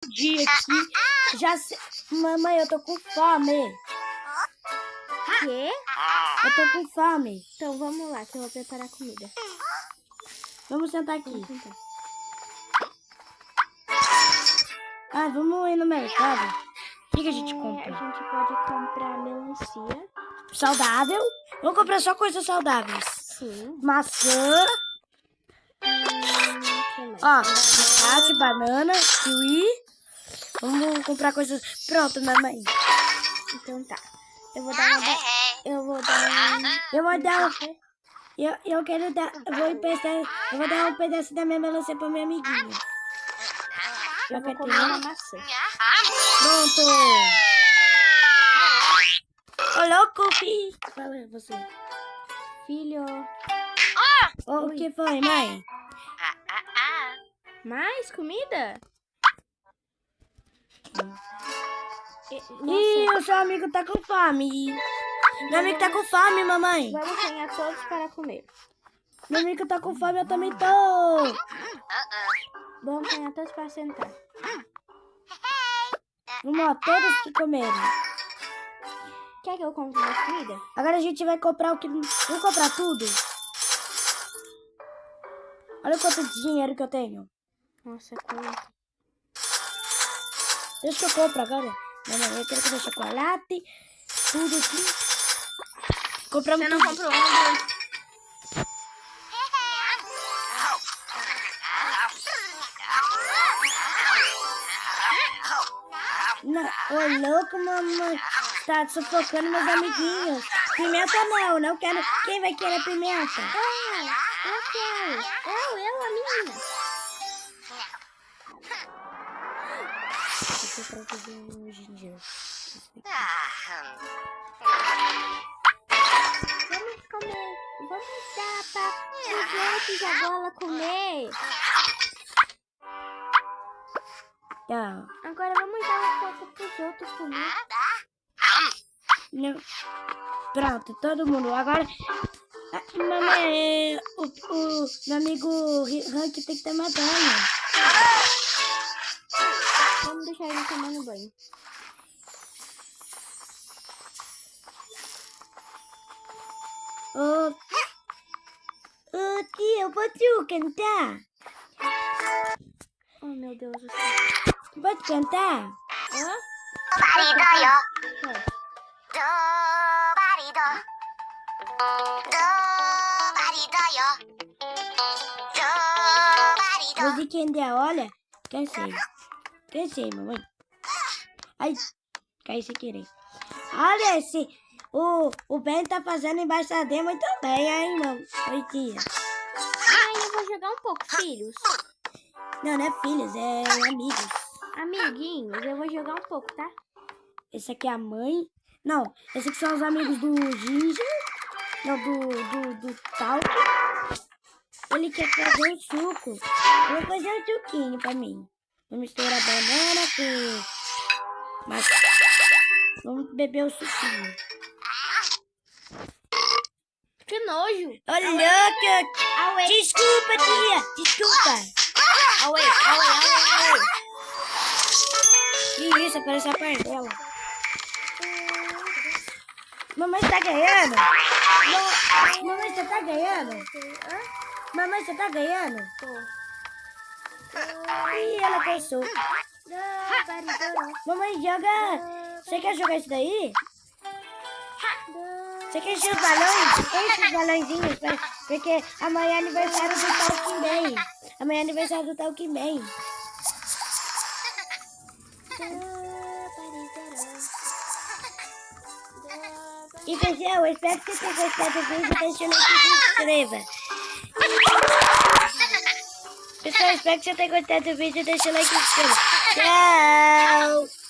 dia aqui. Já se... Mamãe, eu tô com fome. Quê? Eu tô com fome. Então vamos lá, que eu vou preparar comida. Vamos sentar aqui. Vamos sentar. Ah, vamos ir no mercado. O que a gente compra? A gente pode comprar melancia. Saudável. Vamos comprar só coisas saudáveis. Sim. Maçã. Que mais? Ó, abacate, banana, kiwi. Vamos comprar coisas... Pronto, mamãe. Então tá. Eu vou dar uma... Eu vou dar Eu quero dar... Eu vou dar um pedaço da minha melancia pra minha amiguinha. Eu vou comer uma maçã. Pronto. Ô, louco, filho. Fala você. Filho. O que foi, mãe? Mais comida? Ih, o seu amigo tá com fome. Meu amigo tá com fome, mamãe. Vamos sentar todos para comer. Meu amigo tá com fome, eu também tô. Vamos sentar todos para sentar. Vamos lá, todos comerem. Quer que eu compre mais comida? Agora a gente vai comprar o que... Vamos comprar tudo? Olha quanto dinheiro que eu tenho. Nossa, quanto? Deixa que eu compro agora. Mamãe, eu quero comer chocolate. Tudo aqui. Compramos Você não tudo. comprou um? Não, ô louco, mamãe. Tá sufocando meus amiguinhos. Pimenta não quero. Quem vai querer pimenta? Eu quero. A menina. Eu quero fazer um ginger. Vamos comer. Vamos dar para os outros agora comer. Tá. Agora vamos dar um pouco para os outros comer. Não. Pronto, todo mundo. Agora, mamãe, o meu amigo Rank tem que tomar banho. Vamos deixar ele tomando banho. Ô, tia, posso cantar? Oh, meu Deus do céu. Pode cantar? Hã? Pode. Musiquinha de olha. Cansei, mamãe. Ai, caí sem querer. Olha esse. O Ben tá fazendo embaixadinha muito bem, hein, irmão? Oi, tia. Eu vou jogar um pouco, filhos. Não é filhos, é amigos. Amiguinhos, eu vou jogar um pouco, tá? Esse aqui é a mãe. Não, esses aqui são os amigos do Ginger. Não, do Talco. Ele quer fazer um suco. Eu vou fazer um suquinho pra mim. Vou misturar banana com... Mas vamos beber o suquinho. Que nojo. Olha, louca! Desculpa, tia! Desculpa! Auê. Que isso, parece a perna dela. Mamãe, você tá ganhando? Mamãe, você tá ganhando? Mamãe, você tá ganhando? Ih, ela cansou. Mamãe, joga... Você quer jogar isso daí? Você quer encher os balões? Enche os balãozinhos, porque amanhã é aniversário do Talkman. Amanhã é aniversário do Talkman. E pessoal, eu espero que você tenha gostado do vídeo. Deixa o like e se inscreva. Pessoal, espero que você tenha gostado do vídeo. Deixa o like e se inscreva. Tchau!